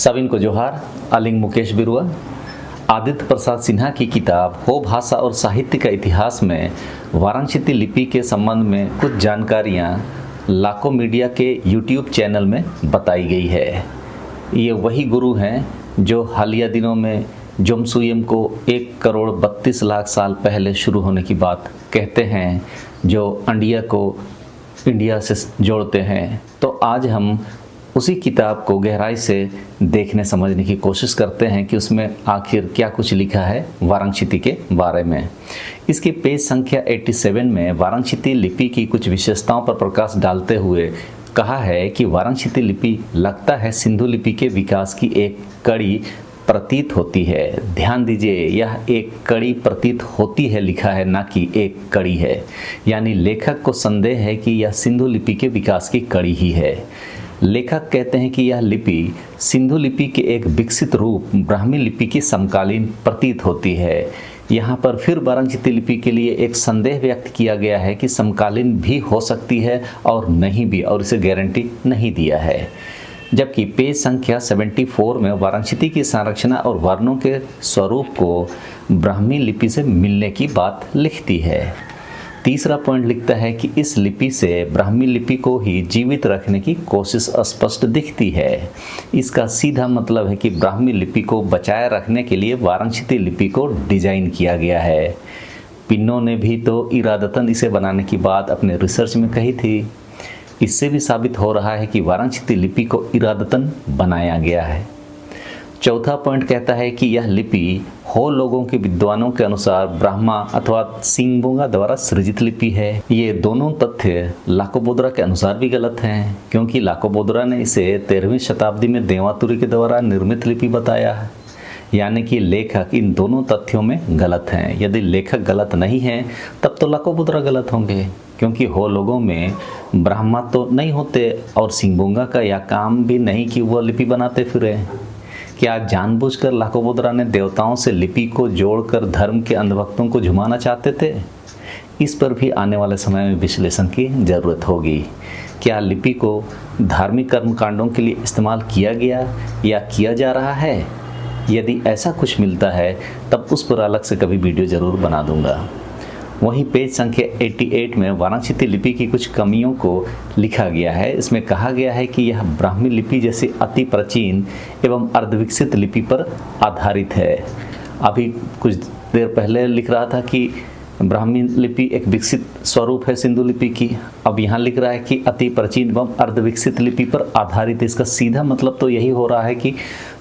सबिन को जोहार। आलिंग मुकेश बिरुआ। आदित्य प्रसाद सिन्हा की किताब हो भाषा और साहित्य का इतिहास में वाराणसी लिपि के संबंध में कुछ जानकारियाँ लाखों मीडिया के यूट्यूब चैनल में बताई गई है। ये वही गुरु हैं जो हालिया दिनों में जोमसूयम को 1,32,00,000 साल पहले शुरू होने की बात कहते हैं, जो अंडिया को इंडिया से जोड़ते हैं। तो आज हम उसी किताब को गहराई से देखने समझने की कोशिश करते हैं कि उसमें आखिर क्या कुछ लिखा है वाराणसी के बारे में। इसके पेज संख्या 87 में वाराणसी लिपि की कुछ विशेषताओं पर प्रकाश डालते हुए कहा है कि वाराणसी लिपि लगता है सिंधु लिपि के विकास की एक कड़ी प्रतीत होती है। ध्यान दीजिए, यह एक कड़ी प्रतीत होती है लिखा है, ना कि एक कड़ी है। यानी लेखक को संदेह है कि यह सिंधु लिपि के विकास की कड़ी ही है। लेखक कहते हैं कि यह लिपि सिंधु लिपि के एक विकसित रूप ब्राह्मी लिपि की समकालीन प्रतीत होती है। यहाँ पर फिर वाराणसी लिपि के लिए एक संदेह व्यक्त किया गया है कि समकालीन भी हो सकती है और नहीं भी, और इसे गारंटी नहीं दिया है। जबकि पेज संख्या 74 में वाराणसी की संरचना और वर्णों के स्वरूप को ब्राह्मी लिपि से मिलने की बात लिखती है। तीसरा पॉइंट लिखता है कि इस लिपि से ब्राह्मी लिपि को ही जीवित रखने की कोशिश स्पष्ट दिखती है। इसका सीधा मतलब है कि ब्राह्मी लिपि को बचाए रखने के लिए वाराणसी लिपि को डिजाइन किया गया है। पिन्नो ने भी तो इरादतन इसे बनाने की बात अपने रिसर्च में कही थी। इससे भी साबित हो रहा है कि वाराणसी लिपि को इरादतन बनाया गया है। चौथा पॉइंट कहता है कि यह लिपि हो लोगों के विद्वानों के अनुसार ब्राह्मा अथवा सिंगबोंगा द्वारा सृजित लिपि है। ये दोनों तथ्य लाकोबोद्रा के अनुसार भी गलत हैं, क्योंकि लाकोबोद्रा ने इसे 13वीं शताब्दी में देवातुरी के द्वारा निर्मित लिपि बताया है। यानी कि लेखक इन दोनों तथ्यों में गलत हैं। यदि लेखक गलत नहीं हैं तब तो लाकोबोद्रा गलत होंगे, क्योंकि हो लोगों में ब्राह्मा तो नहीं होते और सिंगबोंगा का यह काम भी नहीं कि वह लिपि बनाते फिरे। क्या जानबूझकर लाकोबोद्रा ने देवताओं से लिपि को जोड़कर धर्म के अंधभक्तों को झुमाना चाहते थे? इस पर भी आने वाले समय में विश्लेषण की जरूरत होगी। क्या लिपि को धार्मिक कर्मकांडों के लिए इस्तेमाल किया गया या किया जा रहा है? यदि ऐसा कुछ मिलता है तब उस पर अलग से कभी वीडियो जरूर बना दूंगा। वहीं पेज संख्या 88 में वाराणसी लिपि की कुछ कमियों को लिखा गया है। इसमें कहा गया है कि यह ब्राह्मी लिपि जैसी अति प्राचीन एवं अर्धविकसित लिपि पर आधारित है। अभी कुछ देर पहले लिख रहा था कि ब्राह्मी लिपि एक विकसित स्वरूप है सिंधु लिपि की। अब यहाँ लिख रहा है कि अति प्राचीन एवं अर्धविकसित लिपि पर आधारित। इसका सीधा मतलब तो यही हो रहा है कि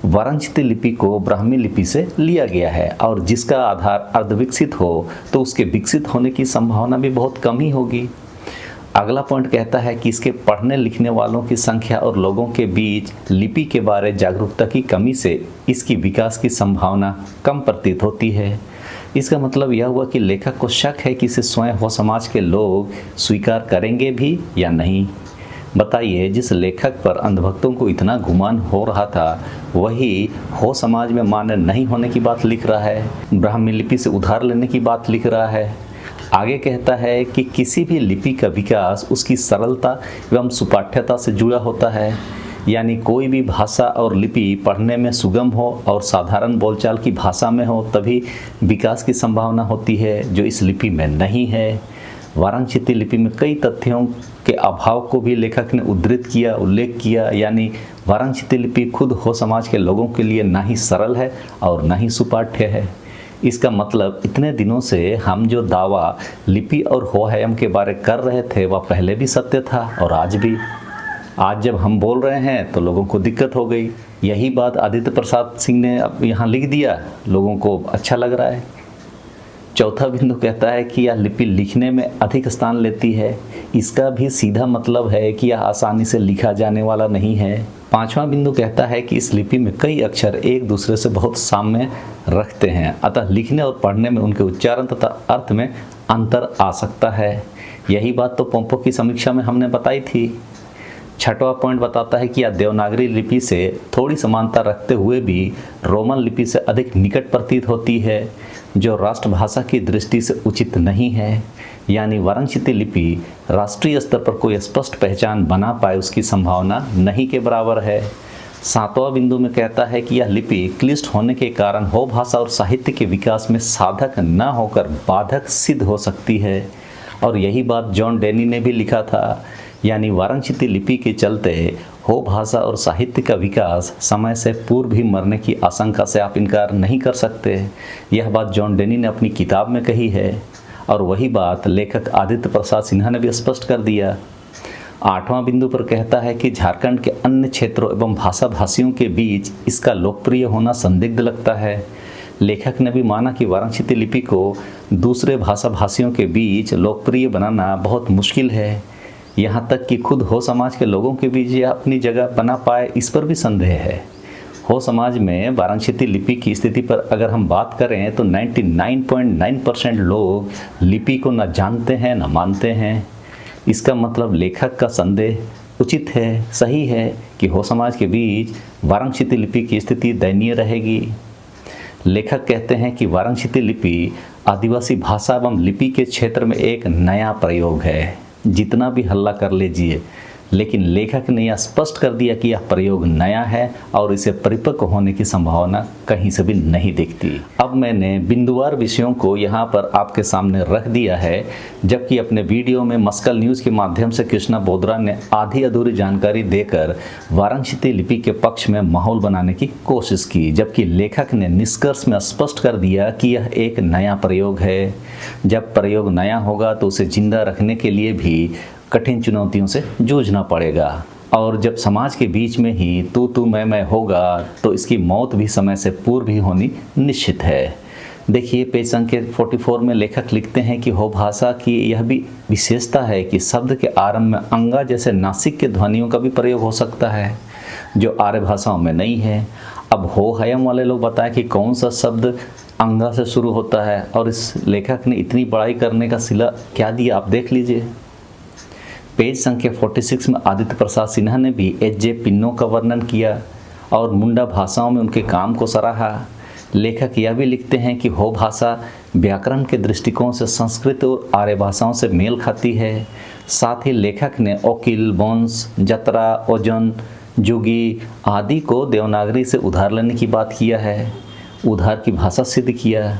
वाराणसी लिपि को ब्राह्मी लिपि से लिया गया है, और जिसका आधार अर्धविकसित हो तो उसके विकसित होने की संभावना भी बहुत कम ही होगी। अगला पॉइंट कहता है कि इसके पढ़ने लिखने वालों की संख्या और लोगों के बीच लिपि के बारे जागरूकता की कमी से इसकी विकास की संभावना कम प्रतीत होती है। इसका मतलब यह हुआ कि लेखक को शक है कि इसे स्वयं हो समाज के लोग स्वीकार करेंगे भी या नहीं। बताइए, जिस लेखक पर अंधभक्तों को इतना गुमान हो रहा था वही हो समाज में मान्य नहीं होने की बात लिख रहा है, ब्राह्मी लिपि से उधार लेने की बात लिख रहा है। आगे कहता है कि किसी भी लिपि का विकास उसकी सरलता एवं सुपाठ्यता से जुड़ा होता है। यानी कोई भी भाषा और लिपि पढ़ने में सुगम हो और साधारण बोलचाल की भाषा में हो तभी विकास की संभावना होती है, जो इस लिपि में नहीं है। वाराणसी लिपि में कई तथ्यों के अभाव को भी लेखक ने उल्लेख किया। यानी वाराणसी लिपि खुद हो समाज के लोगों के लिए ना ही सरल है और ना ही सुपाठ्य है। इसका मतलब इतने दिनों से हम जो दावा लिपि और होहयम के बारे कर रहे थे वह पहले भी सत्य था और आज भी। आज जब हम बोल रहे हैं तो लोगों को दिक्कत हो गई। यही बात आदित्य प्रसाद सिंह ने अब यहाँ लिख दिया, लोगों को अच्छा लग रहा है। चौथा बिंदु कहता है कि यह लिपि लिखने में अधिक स्थान लेती है। इसका भी सीधा मतलब है कि यह आसानी से लिखा जाने वाला नहीं है। पांचवा बिंदु कहता है कि इस लिपि में कई अक्षर एक दूसरे से बहुत साम्य रखते हैं, अतः लिखने और पढ़ने में उनके उच्चारण तथा अर्थ में अंतर आ सकता है। यही बात तो पोंपो की समीक्षा में हमने बताई थी। छठवां पॉइंट बताता है कि यह देवनागरी लिपि से थोड़ी समानता रखते हुए भी रोमन लिपि से अधिक निकट प्रतीत होती है, जो राष्ट्रभाषा की दृष्टि से उचित नहीं है। यानी वाराणसी लिपि राष्ट्रीय स्तर पर कोई स्पष्ट पहचान बना पाए उसकी संभावना नहीं के बराबर है। 7वां बिंदु में कहता है कि यह लिपि क्लिष्ट होने के कारण हो भाषा और साहित्य के विकास में साधक न होकर बाधक सिद्ध हो सकती है। और यही बात जॉन डेनी ने भी लिखा था, यानी वाराणसी लिपि के चलते हो भाषा और साहित्य का विकास समय से पूर्व ही मरने की आशंका से आप इनकार नहीं कर सकते। यह बात जॉन डेनी ने अपनी किताब में कही है और वही बात लेखक आदित्य प्रसाद सिन्हा ने भी स्पष्ट कर दिया। 8वां बिंदु पर कहता है कि झारखंड के अन्य क्षेत्रों एवं भाषा भाषियों के बीच इसका लोकप्रिय होना संदिग्ध लगता है। लेखक ने भी माना कि वाराणसी लिपि को दूसरे भाषा भाषियों के बीच लोकप्रिय बनाना बहुत मुश्किल है। यहाँ तक कि खुद हो समाज के लोगों के बीच यह अपनी जगह बना पाए, इस पर भी संदेह है। हो समाज में वाराणसी लिपि की स्थिति पर अगर हम बात करें तो 99.9% लोग लिपि को न जानते हैं न मानते हैं। इसका मतलब लेखक का संदेह उचित है, सही है कि हो समाज के बीच वाराणसी लिपि की स्थिति दयनीय रहेगी। लेखक कहते हैं कि वाराणसी लिपि आदिवासी भाषा एवं लिपि के क्षेत्र में एक नया प्रयोग है। जितना भी हल्ला कर लीजिए, लेकिन लेखक ने यह स्पष्ट कर दिया कि यह प्रयोग नया है और इसे परिपक्व होने की संभावना कहीं से भी नहीं दिखती। अब मैंने बिंदुवार विषयों को यहाँ पर आपके सामने रख दिया है, जबकि अपने वीडियो में मस्कल न्यूज़ के माध्यम से कृष्णा बोदरा ने आधी अधूरी जानकारी देकर वाराणसी लिपि के पक्ष में माहौल बनाने की कोशिश की, जबकि लेखक ने निष्कर्ष में स्पष्ट कर दिया कि यह एक नया प्रयोग है। जब प्रयोग नया होगा तो उसे जिंदा रखने के लिए भी कठिन चुनौतियों से जूझना पड़ेगा, और जब समाज के बीच में ही तू मैं होगा तो इसकी मौत भी समय से पूर्व ही होनी निश्चित है। देखिए पेज संख्या 44 में लेखक लिखते हैं कि हो भाषा की यह भी विशेषता है कि शब्द के आरंभ में अंगा जैसे नासिक के ध्वनियों का भी प्रयोग हो सकता है, जो आर्य भाषाओं में नहीं है। अब हो हयम वाले लोग बताएं कि कौन सा शब्द अंगा से शुरू होता है, और इस लेखक ने इतनी बड़ाई करने का सिला क्या दिया, आप देख लीजिए। पेज संख्या 46 में आदित्य प्रसाद सिन्हा ने भी एच.जे. पिन्नो का वर्णन किया और मुंडा भाषाओं में उनके काम को सराहा। लेखक यह भी लिखते हैं कि हो भाषा व्याकरण के दृष्टिकोण से संस्कृत और आर्य भाषाओं से मेल खाती है। साथ ही लेखक ने ओकिल, वंश, जतरा, ओजन, जुगी आदि को देवनागरी से उधार लेने की बात किया है, उधार की भाषा सिद्ध किया।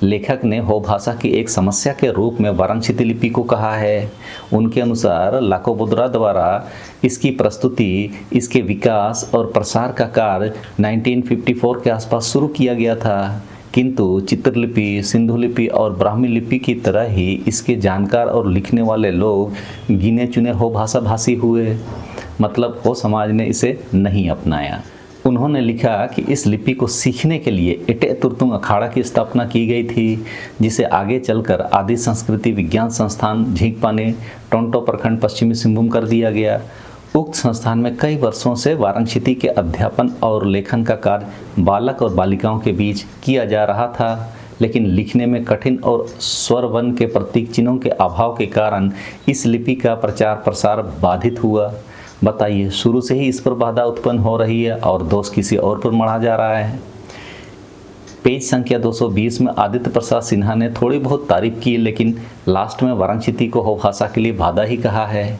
लेखक ने हो भाषा की एक समस्या के रूप में वाराणसी लिपि को कहा है। उनके अनुसार लाकोबोद्रा द्वारा इसकी प्रस्तुति, इसके विकास और प्रसार का कार्य 1954 के आसपास शुरू किया गया था, किंतु चित्रलिपि, सिंधु लिपि और ब्राह्मी लिपि की तरह ही इसके जानकार और लिखने वाले लोग गिने चुने हो भाषा भाषी हुए, मतलब हो समाज ने इसे नहीं अपनाया। उन्होंने लिखा कि इस लिपि को सीखने के लिए एटे तुर्तुंग अखाड़ा की स्थापना की गई थी, जिसे आगे चलकर आदि संस्कृति विज्ञान संस्थान झींकपानी, टोंटो प्रखंड, पश्चिमी सिंहभूम कर दिया गया। उक्त संस्थान में कई वर्षों से वाराणसी के अध्यापन और लेखन का कार्य बालक और बालिकाओं के बीच किया जा रहा था, लेकिन लिखने में कठिन और स्वर वर्ण के प्रतीक चिन्हों के अभाव के कारण इस लिपि का प्रचार प्रसार बाधित हुआ। बताइए, शुरू से ही इस पर बाधा उत्पन्न हो रही है और दोष किसी और पर मढ़ा जा रहा है। पेज संख्या 220 में आदित्य प्रसाद सिन्हा ने थोड़ी बहुत तारीफ की, लेकिन लास्ट में वाराणसी को हो भाषा के लिए बाधा ही कहा है।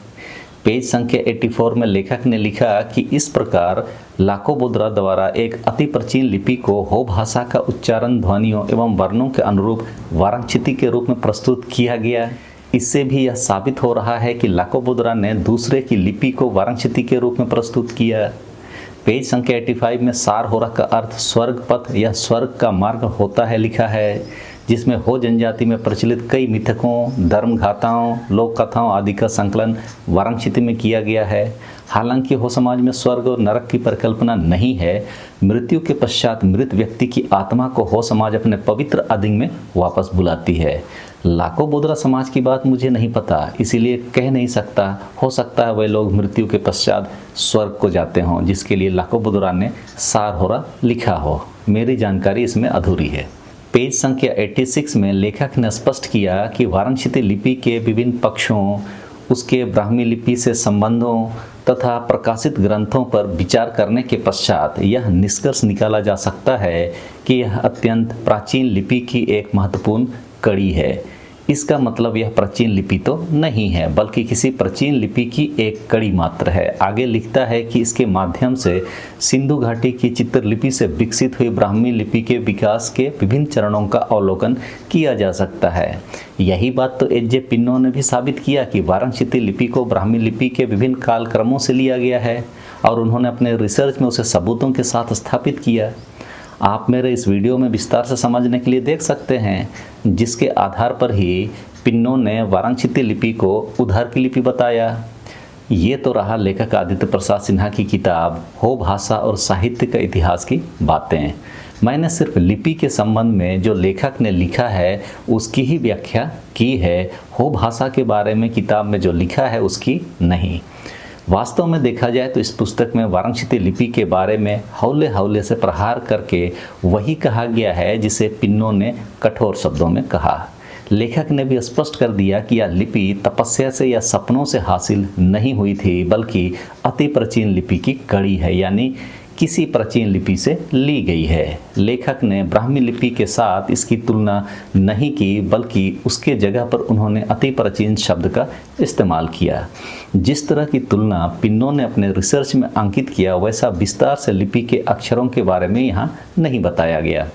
पेज संख्या 84 में लेखक ने लिखा कि इस प्रकार लाकोबोद्रा द्वारा एक अति प्राचीन लिपि को हो भाषा का उच्चारण, ध्वनियों एवं वर्णों के अनुरूप वाराणसी के रूप में प्रस्तुत किया गया। इससे भी यह साबित हो रहा है कि लाकोबोद्रा ने दूसरे की लिपि को वाराणसी के रूप में प्रस्तुत किया। पेज संख्या 85 में सार होरा का अर्थ स्वर्ग पथ या स्वर्ग का मार्ग होता है लिखा है, जिसमें हो जनजाति में प्रचलित कई मिथकों, धर्मघाताओं, लोक कथाओं आदि का संकलन वाराणसी में किया गया है। हालांकि हो समाज में स्वर्ग और नरक की परिकल्पना नहीं है। मृत्यु के पश्चात मृत व्यक्ति की आत्मा को हो समाज अपने पवित्र आदिंग में वापस बुलाती है। लाकोबोद्रा समाज की बात मुझे नहीं पता, इसीलिए कह नहीं सकता। हो सकता है वे लोग मृत्यु के पश्चात स्वर्ग को जाते हों, जिसके लिए लाकोबोद्रा ने सार होरा लिखा हो। मेरी जानकारी इसमें अधूरी है। पेज संख्या 86 में लेखक ने स्पष्ट किया कि वाराणसी लिपि के विभिन्न पक्षों, उसके ब्राह्मी लिपि से संबंधों तथा प्रकाशित ग्रंथों पर विचार करने के पश्चात यह निष्कर्ष निकाला जा सकता है कि यह अत्यंत प्राचीन लिपि की एक महत्वपूर्ण कड़ी है। इसका मतलब यह प्राचीन लिपि तो नहीं है, बल्कि किसी प्राचीन लिपि की एक कड़ी मात्र है। आगे लिखता है कि इसके माध्यम से सिंधु घाटी की चित्रलिपि से विकसित हुई ब्राह्मी लिपि के विकास के विभिन्न चरणों का अवलोकन किया जा सकता है। यही बात तो एच जे पिन्नो ने भी साबित किया कि वाराणसी लिपि को ब्राह्मी लिपि के विभिन्न कालक्रमों से लिया गया है और उन्होंने अपने रिसर्च में उसे सबूतों के साथ स्थापित किया। आप मेरे इस वीडियो में विस्तार से समझने के लिए देख सकते हैं, जिसके आधार पर ही पिन्नो ने वाराणसी लिपि को उधार की लिपि बताया। ये तो रहा लेखक आदित्य प्रसाद सिन्हा की किताब हो भाषा और साहित्य का इतिहास की बातें। मैंने सिर्फ लिपि के संबंध में जो लेखक ने लिखा है उसकी ही व्याख्या की है, हो भाषा के बारे में किताब में जो लिखा है उसकी नहीं। वास्तव में देखा जाए तो इस पुस्तक में वाराणसी लिपि के बारे में हौले हौले से प्रहार करके वही कहा गया है जिसे पिन्नो ने कठोर शब्दों में कहा। लेखक ने भी स्पष्ट कर दिया कि यह लिपि तपस्या से या सपनों से हासिल नहीं हुई थी, बल्कि अति प्राचीन लिपि की कड़ी है, यानी किसी प्राचीन लिपि से ली गई है। लेखक ने ब्राह्मी लिपि के साथ इसकी तुलना नहीं की, बल्कि उसके जगह पर उन्होंने अति प्राचीन शब्द का इस्तेमाल किया। जिस तरह की तुलना पिन्नो ने अपने रिसर्च में अंकित किया, वैसा विस्तार से लिपि के अक्षरों के बारे में यहाँ नहीं बताया गया,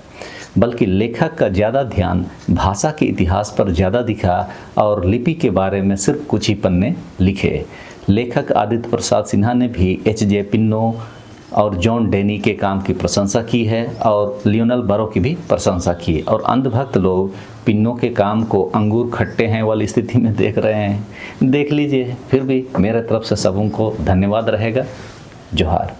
बल्कि लेखक का ज़्यादा ध्यान भाषा के इतिहास पर ज़्यादा दिखा और लिपि के बारे में सिर्फ कुछ ही पन्ने लिखे। लेखक आदित्य प्रसाद सिन्हा ने भी एच जे पिन्नो और जॉन डेनी के काम की प्रशंसा की है और लियोनेल बरो की भी प्रशंसा की, और अंधभक्त लोग पिन्नो के काम को अंगूर खट्टे हैं वाली स्थिति में देख रहे हैं। देख लीजिए, फिर भी मेरे तरफ से सबों को धन्यवाद रहेगा। जोहार।